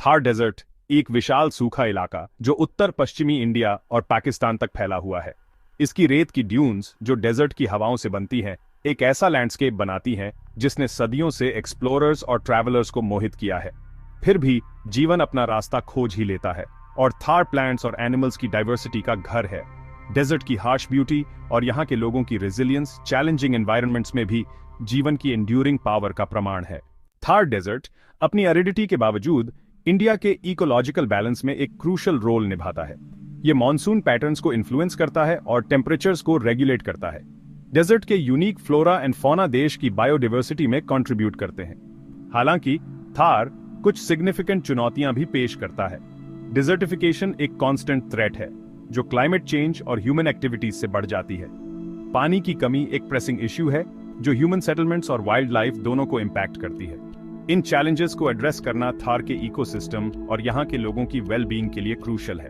Thar desert एक विशाल सूखा इलाका जो उत्तर पश्चिमी इंडिया और पाकिस्तान तक फैला हुआ है। इसकी रेत की ड्यून्स जो डेजर्ट की हवाओं से बनती हैं, एक ऐसा लैंडस्केप बनाती हैं जिसने सदियों से एक्सप्लोरर्स और ट्रैवलर्स को मोहित किया है। फिर भी जीवन अपना रास्ता खोज ही लेता है और थार प्लांट्स और एनिमल्स की डाइवर्सिटी का घर है। डेजर्ट की हार्श ब्यूटी और यहाँ के लोगों की रेजिलियंस चैलेंजिंग एनवायरनमेंट्स में भी जीवन की एंड्यूरिंग पावर का प्रमाण है। थार डेजर्ट अपनी एरिडिटी के बावजूद इंडिया के इकोलॉजिकल बैलेंस में एक क्रूशल रोल निभाता है। ये मॉनसून पैटर्न्स को इन्फ्लुएंस करता है और टेम्परेचर्स को रेगुलेट करता है। डेजर्ट के यूनिक फ्लोरा एंड फौना देश की बायोडाइवर्सिटी में कंट्रीब्यूट करते हैं। हालांकि थार कुछ सिग्निफिकेंट चुनौतियां भी पेश करता है। डिजर्टिफिकेशन एक कांस्टेंट थ्रेट है जो क्लाइमेट चेंज और ह्यूमन एक्टिविटीज से बढ़ जाती है। पानी की कमी एक प्रेसिंग इश्यू है जो ह्यूमन सेटलमेंट्स और वाइल्ड लाइफ दोनों को इंपैक्ट करती है। इन चैलेंजेस को एड्रेस करना थार के इकोसिस्टम और यहाँ के लोगों की वेलबींग के लिए क्रूशल है।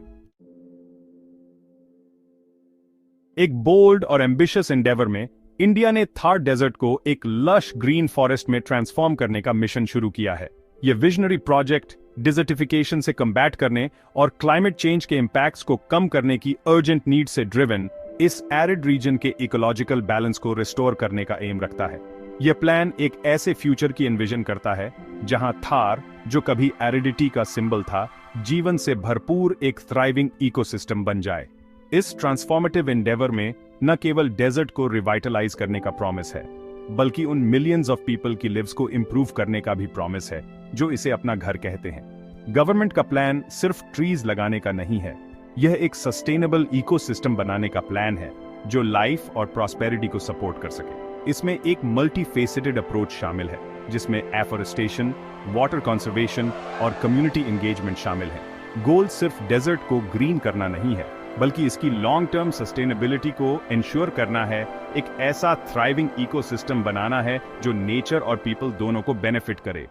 एक बोल्ड और एम्बिशियस एंडेवर में इंडिया ने थार डेजर्ट को एक लश ग्रीन फॉरेस्ट में ट्रांसफॉर्म करने का मिशन शुरू किया है। यह विजनरी प्रोजेक्ट डिजर्टिफिकेशन से कम्बैट करने और क्लाइमेट चेंज के इंपैक्ट्स को कम करने की अर्जेंट नीड से ड्रिवन इस एरिड रीजन के इकोलॉजिकल बैलेंस को रिस्टोर करने का एम रखता है। यह प्लान एक ऐसे फ्यूचर की एनविजन करता है जहां थार, जो कभी एरिडिटी का सिंबल था, जीवन से भरपूर एक थ्राइविंग इकोसिस्टम बन जाए। इस ट्रांसफॉर्मेटिव एंडेवर में न केवल डेजर्ट को रिवाइटलाइज करने का प्रॉमिस है, बल्कि उन मिलियंस ऑफ पीपल की लिव्स को इंप्रूव करने का भी प्रॉमिस है जो इसे अपना घर कहते हैं। गवर्नमेंट का प्लान सिर्फ ट्रीज लगाने का नहीं है, यह एक सस्टेनेबल इकोसिस्टम बनाने का प्लान है जो लाइफ और प्रॉस्पेरिटी को सपोर्ट कर सके। इसमें एक मल्टी फेसेटेड अप्रोच शामिल है जिसमें एफोरेस्टेशन, वाटर कंजर्वेशन और कम्युनिटी एंगेजमेंट शामिल है। गोल सिर्फ डेजर्ट को ग्रीन करना नहीं है, बल्कि इसकी लॉन्ग टर्म सस्टेनेबिलिटी को इंश्योर करना है, एक ऐसा थ्राइविंग इकोसिस्टम बनाना है जो नेचर और पीपल दोनों को बेनिफिट करे।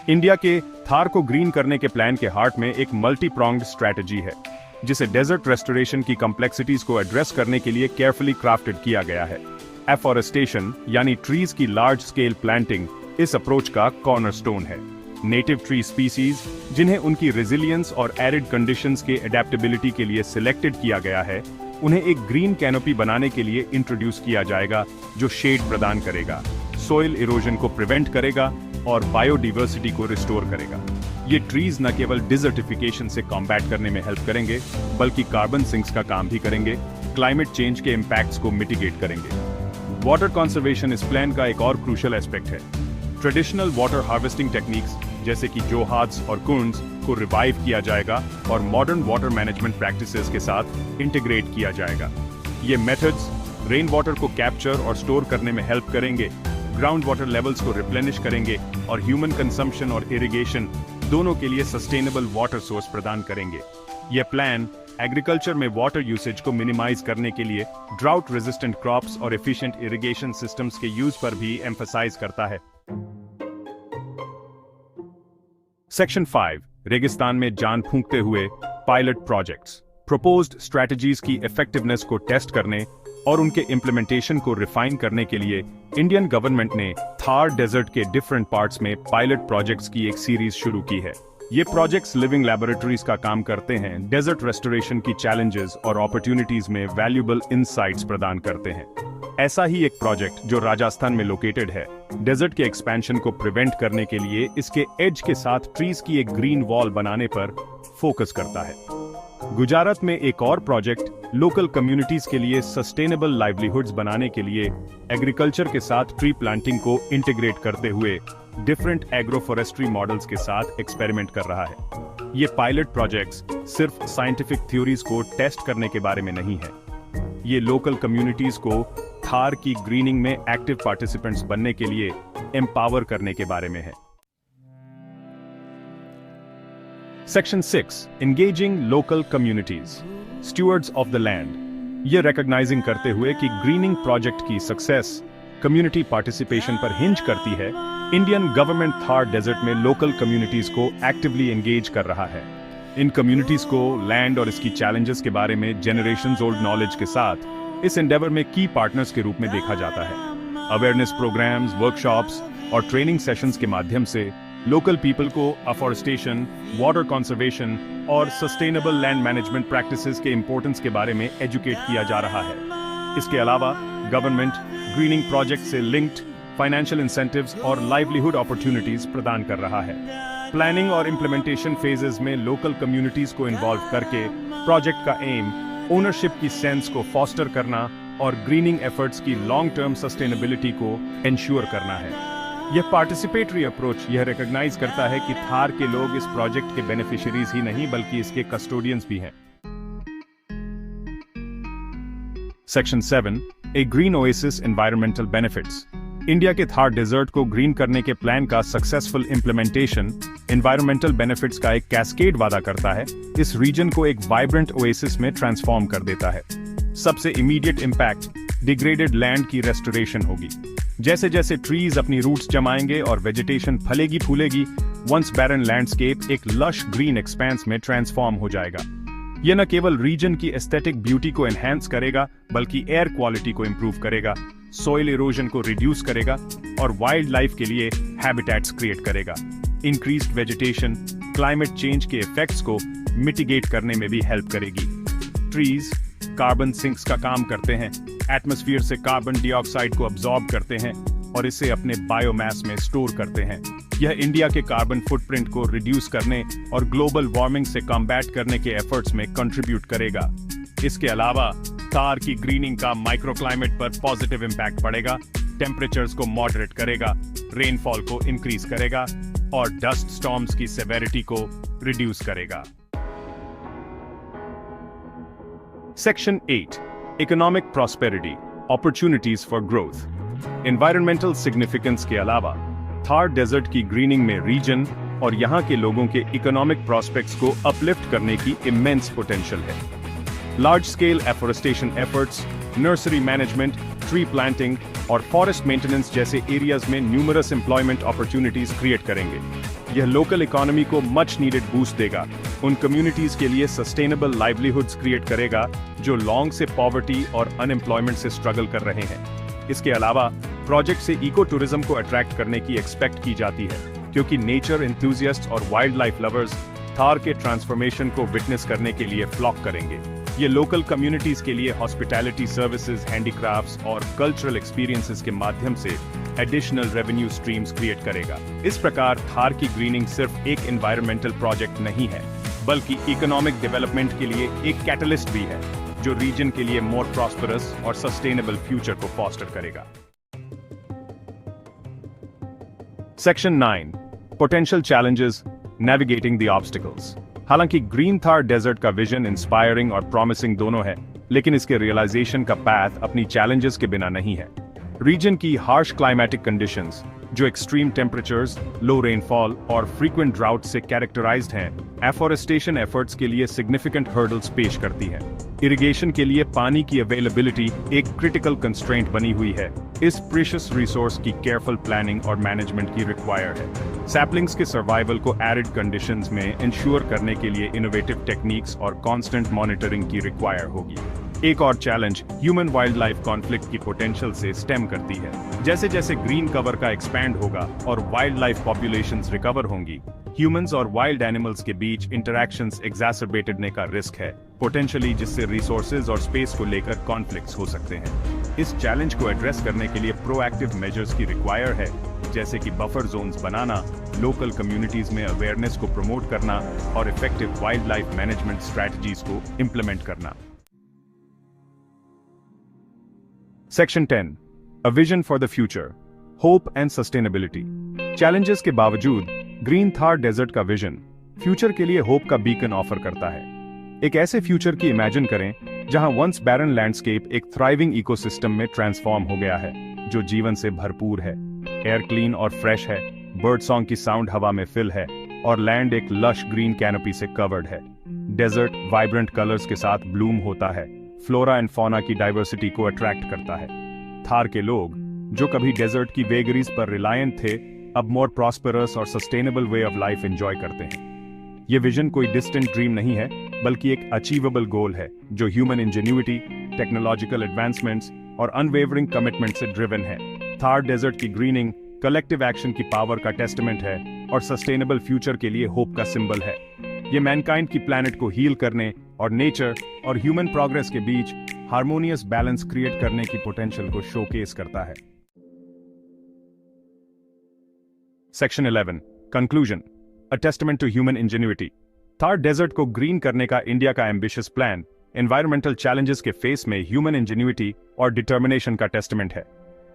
इंडिया के थार को ग्रीन करने के प्लान के हार्ट में एक मल्टी प्रोंग्ड स्ट्रैटेजी है जिसे डेजर्ट रेस्टोरेशन की कॉम्प्लेक्सिटीज को एड्रेस करने के लिए केयरफुली क्राफ्टेड किया गया है। एफोरेस्टेशन यानी ट्रीज की लार्ज स्केल प्लांटिंग इस अप्रोच का कॉर्नरस्टोन है। नेटिव ट्री स्पीसीज जिन्हें उनकी रेजिलियंस और एरिड कंडीशंस के एडेप्टेबिलिटी के लिए सिलेक्टेड किया गया है, उन्हें एक ग्रीन कैनोपी बनाने के लिए इंट्रोड्यूस किया जाएगा जो शेड प्रदान करेगा, सोइल इरोजन को प्रिवेंट करेगा और बायोडाइवर्सिटी को रिस्टोर करेगा। ये ट्रीज न केवल डिजर्टिफिकेशन से कॉम्बैट करने में हेल्प करेंगे, बल्कि कार्बन सिंक्स का काम भी करेंगे, क्लाइमेट चेंज के इंपैक्ट्स को मिटिगेट करेंगे। वाटर कंजर्वेशन इस प्लान का एक और क्रूशियल एस्पेक्ट है। ट्रेडिशनल वाटर हार्वेस्टिंग टेक्निक्स जैसे कि जोहाद्स और कुंड्स को रिवाइव किया जाएगा और मॉडर्न वाटर मैनेजमेंट प्रैक्टिसेस के साथ इंटीग्रेट किया जाएगा। ये मेथड्स रेन वाटर को कैप्चर और स्टोर करने में हेल्प करेंगे, ग्राउंड वाटर लेवल्स को रिप्लेनिश करेंगे और ह्यूमन कंजम्पशन और इरिगेशन दोनों के लिए सस्टेनेबल वाटर सोर्स प्रदान करेंगे। यह प्लान एग्रीकल्चर में वाटर यूसेज को मिनिमाइज करने के लिए ड्राउट रेजिस्टेंट क्रॉप्स और एफिशिएंट इरिगेशन सिस्टम्स के यूज पर भी एम्फसाइज करता है। सेक्शन 5 रेगिस्तान में जान फूंकते हुए पायलट प्रोजेक्ट्स। प्रोपोज्ड स्ट्रैटेजीज की इफेक्टिवनेस को टेस्ट करने और उनके इम्प्लीमेंटेशन को रिफाइन करने के लिए इंडियन गवर्नमेंट ने थार डेजर्ट के डिफरेंट पार्ट्स में पायलट प्रोजेक्ट्स की एक सीरीज शुरू की है। ये प्रोजेक्ट्स लिविंग लैबोरेटरीज का काम करते हैं, डेजर्ट रेस्टोरेशन की चैलेंजेस और अपॉर्चुनिटीज में वैल्यूएबल इनसाइट्स प्रदान करते हैं। ऐसा ही एक प्रोजेक्ट जो राजस्थान में लोकेटेड है, डेजर्ट के एक्सपेंशन को प्रिवेंट करने के लिए इसके एज के साथ ट्रीज की एक ग्रीन वॉल बनाने पर फोकस करता है। गुजरात में एक और प्रोजेक्ट लोकल कम्युनिटीज के लिए सस्टेनेबल लाइवलीहुड्स बनाने के लिए एग्रीकल्चर के साथ ट्री प्लांटिंग को इंटीग्रेट करते हुए डिफरेंट एग्रो फॉरेस्ट्री मॉडल्स के साथ एक्सपेरिमेंट कर रहा है। ये पायलट प्रोजेक्ट्स सिर्फ साइंटिफिक थ्योरीज को टेस्ट करने के बारे में नहीं है, ये लोकल कम्युनिटीज को थार की ग्रीनिंग में एक्टिव पार्टिसिपेंट्स बनने के लिए एम्पावर करने के बारे में है। Section 6 engaging local communities, stewards of the land. ये रिकॉग्नाइजिंग करते हुए कि ग्रीनिंग प्रोजेक्ट की सक्सेस कम्युनिटी पार्टिसिपेशन पर हिंज करती है, इंडियन गवर्नमेंट थार डेजर्ट में लोकल कम्युनिटीज को एक्टिवली एंगेज कर रहा है। इन कम्युनिटीज को लैंड और इसकी चैलेंजेस के बारे में जनरेशंस ओल्ड नॉलेज के साथ इस एंडेवर में की पार्टनर्स के रूप में देखा जाता है। अवेयरनेस प्रोग्राम्स, वर्कशॉप्स और ट्रेनिंग सेशंस के माध्यम से लोकल पीपल को अफॉरेस्टेशन, वाटर कंजर्वेशन और सस्टेनेबल लैंड मैनेजमेंट प्रैक्टिसेस के इंपॉर्टेंस के बारे में एजुकेट किया जा रहा है। इसके अलावा गवर्नमेंट ग्रीनिंग प्रोजेक्ट से लिंक्ड फाइनेंशियल इंसेंटिव्स और लाइवलीहुड अपॉर्चुनिटीज प्रदान कर रहा है। प्लानिंग और इम्प्लीमेंटेशन फेजेस में लोकल कम्युनिटीज को इन्वॉल्व करके प्रोजेक्ट का एम ओनरशिप की सेंस को फॉस्टर करना और ग्रीनिंग एफर्ट्स की लॉन्ग टर्म सस्टेनेबिलिटी को इंश्योर करना है। यह पार्टिसिपेटरी अप्रोच यह रिकॉग्नाइज करता है कि थार के लोग इस प्रोजेक्ट के बेनिफिशियरीज ही नहीं बल्कि इसके कस्टोडियंस भी हैं। Section 7 A green oasis environmental benefits. India के थार डेजर्ट को ग्रीन करने के प्लान का सक्सेसफुल इंप्लीमेंटेशन एनवायरमेंटल बेनिफिट्स का एक कैस्केड वादा करता है। इस रीजन को एक वाइब्रेंट ओएसिस में ट्रांसफॉर्म कर देता है। सबसे इमीडिएट इंपैक्ट डिग्रेडेड लैंड की रेस्टोरेशन होगी। जैसे जैसे ट्रीज अपनी रूट्स जमाएंगे और वेजिटेशन फलेगी फूलेगी, वंस बैरन लैंडस्केप एक लश ग्रीन एक्सपेंस में ट्रांसफॉर्म हो जाएगा। यह न केवल रीजन की एस्थेटिक ब्यूटी को एनहांस करेगा बल्कि एयर क्वालिटी को इंप्रूव करेगा, सॉइल इरोजन को रिड्यूस करेगा और वाइल्ड लाइफ के लिए हैबिटेट्स क्रिएट करेगा। इंक्रीज्ड वेजिटेशन क्लाइमेट चेंज के इफेक्ट्स को मिटिगेट करने में भी हेल्प करेगी। ट्रीज कार्बन सिंक्स का काम करते हैं, एटमॉस्फेयर से कार्बन डाइऑक्साइड को अब्सॉर्ब करते हैं और इसे अपने बायोमास में स्टोर करते हैं। यह इंडिया के कार्बन फुटप्रिंट को रिड्यूस करने और ग्लोबल वार्मिंग से कॉम्बैट करने के एफर्ट्स में कंट्रीब्यूट करेगा। इसके अलावा थार की ग्रीनिंग का माइक्रोक्लाइमेट पर पॉजिटिव इंपैक्ट पड़ेगा, टेम्परेचर्स को मॉडरेट करेगा, रेनफॉल को इंक्रीज करेगा और डस्ट स्टॉर्म्स की सेवेरिटी को रिड्यूस करेगा। Section 8 Economic Prosperity Opportunities for Growth। Environmental Significance के अलावा थार डेजर्ट की ग्रीनिंग में रीजन और यहाँ के लोगों के इकोनॉमिक प्रॉस्पेक्ट्स को अपलिफ्ट करने की इमेंस पोटेंशियल है। Large scale afforestation efforts, nursery management, tree planting और फॉरेस्ट मेंटेनेंस जैसे एरियाज में न्यूमरस एम्प्लॉयमेंट अपॉर्चुनिटीज क्रिएट करेंगे। यह लोकल इकोनॉमी को मच नीडेड बूस्ट देगा, उन कम्युनिटीज के लिए सस्टेनेबल लाइवलीहुड्स क्रिएट करेगा जो लॉन्ग से पॉवर्टी और अनएम्प्लॉयमेंट से स्ट्रगल कर रहे हैं। इसके अलावा प्रोजेक्ट से इको टूरिज्म को अट्रैक्ट करने की एक्सपेक्ट की जाती है, क्योंकि नेचर एंथुसियास्ट और वाइल्ड लाइफ लवर्स थार के ट्रांसफॉर्मेशन को विटनेस करने के लिए फ्लॉक करेंगे। ये लोकल कम्युनिटीज के लिए हॉस्पिटैलिटी सर्विसेज, हैंडीक्राफ्ट्स और कल्चरल एक्सपीरियंसेस के माध्यम से एडिशनल रेवेन्यू स्ट्रीम्स क्रिएट करेगा। इस प्रकार थार की ग्रीनिंग सिर्फ एक एनवायरमेंटल प्रोजेक्ट नहीं है बल्कि इकोनॉमिक डेवलपमेंट के लिए एक कैटलिस्ट भी है जो रीजन के लिए मोर प्रॉस्परस और सस्टेनेबल फ्यूचर को फॉस्टर करेगा। Section 9 potential challenges navigating the obstacles. हालांकि ग्रीन थार डेजर्ट का विजन इंस्पायरिंग और प्रॉमिसिंग दोनों है, लेकिन इसके रियलाइजेशन का पाथ अपनी चैलेंजेस के बिना नहीं है। रीजन की हार्श क्लाइमेटिक कंडीशंस जो एक्सट्रीम टेम्परेचर्स, लो रेनफॉल और फ्रीक्वेंट ड्राउट से कैरेक्टराइज्ड हैं, एफोरेस्टेशन एफर्ट्स के लिए सिग्निफिकेंट हर्डल्स पेश करती हैं। इरिगेशन के लिए पानी की अवेलेबिलिटी एक क्रिटिकल कंस्ट्रेंट बनी हुई है। इस प्रीशियस रिसोर्स की केयरफुल प्लानिंग और मैनेजमेंट की रिक्वायर है। सैपलिंग्स के सर्वाइवल को एरिड कंडीशंस में इंश्योर करने के लिए इनोवेटिव टेक्निक्स और कांस्टेंट मॉनिटरिंग की रिक्वायर होगी। एक और challenge human wild life conflict की पोटेंशियल से स्टेम करती है। जैसे जैसे ग्रीन कवर का एक्सपैंड होगा और वाइल्ड लाइफ पॉपुलेशंस रिकवर होंगी, ह्यूमंस और वाइल्ड एनिमल्स के बीच इंटरैक्शंस एग्जैसरबेटेड होने का रिस्क है पोटेंशियली, जिससे रिसोर्सेज और स्पेस को लेकर कॉन्फ्लिक्ट्स हो सकते हैं। इस चैलेंज को एड्रेस करने के लिए प्रोएक्टिव मेजर्स की रिक्वायर है, जैसे कि बफर जोन्स बनाना, लोकल कम्युनिटीज में अवेयरनेस को प्रमोट करना और effective wild life management strategies को इंप्लीमेंट करना। Section 10 A Vision for the Future Hope and Sustainability। Challenges के बावजूद ग्रीन थार डेजर्ट का विजन फ्यूचर के लिए होप का बीकन ऑफर करता है। एक ऐसे फ्यूचर की इमेजिन करें जहां वंस बैरन लैंडस्केप एक थ्राइविंग इकोसिस्टम में ट्रांसफॉर्म हो गया है, जो जीवन से भरपूर है। एयर क्लीन और फ्रेश है, बर्ड सॉन्ग की साउंड हवा में फिल है और लैंड एक लश ग्रीन कैनोपी से कवर्ड है। डेजर्ट वाइब्रेंट कलर्स के साथ ब्लूम होता है, फ्लोरा एंड फौना की डाइवर्सिटी को अट्रैक्ट करता है। थार के लोग जो कभी डेजर्ट की वेगरीज पर रिलायंट थे, अब मोर प्रॉस्परस और sustainable way of life enjoy करते हैं। ये विजन कोई डिस्टेंट ड्रीम नहीं है बल्कि एक अचीवेबल गोल है जो ह्यूमन इंजेन्युइटी, टेक्नोलॉजिकल एडवांसमेंट्स और अनवेवरिंग कमिटमेंट से ड्रिवन है। थार डेजर्ट की ग्रीनिंग कलेक्टिव एक्शन की पावर का टेस्टमेंट है और सस्टेनेबल फ्यूचर के लिए होप का सिंबल है। ये मैनकाइंड की प्लैनेट को हील करने और नेचर और ह्यूमन प्रोग्रेस के बीच हार्मोनियस बैलेंस क्रिएट करने की पोटेंशियल को शोकेस करता है। Section 11 conclusion, a testament to human ingenuity. Thar desert को ग्रीन करने का इंडिया का एम्बिशियस प्लान एनवायरमेंटल चैलेंजेस के फेस में ह्यूमन इंजेन्युइटी और डिटर्मिनेशन का टेस्टमेंट है।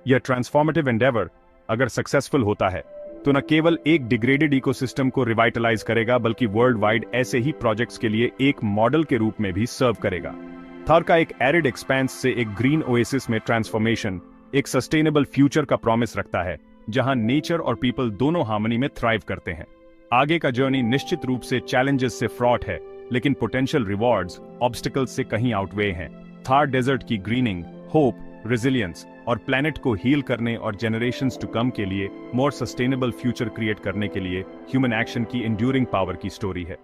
यह ट्रांसफॉर्मेटिव एंडेवर अगर सक्सेसफुल होता है तो न केवल एक डिग्रेडेड इकोसिस्टम को रिवाइटलाइज करेगा बल्कि वर्ल्ड वाइड ऐसे ही प्रोजेक्ट्स के लिए एक मॉडल के रूप में भी सर्व करेगा। थार का एक एरिड एक्सपेंस से एक ग्रीन ओएसिस में ट्रांसफॉर्मेशन एक सस्टेनेबल फ्यूचर का प्रॉमिस रखता है, जहां नेचर और पीपल दोनों हार्मनी में थ्राइव करते हैं। आगे का जर्नी निश्चित रूप से चैलेंजेस से फ्रॉट है, लेकिन पोटेंशियल रिवॉर्ड्स ऑब्स्टिकल्स से कहीं आउटवे हैं। थार डेजर्ट की ग्रीनिंग होप, रेजिलियंस और प्लैनेट को हील करने और जेनरेशंस टू कम के लिए मोर सस्टेनेबल फ्यूचर क्रिएट करने के लिए ह्यूमन एक्शन की एंड्यूरिंग पावर की स्टोरी है।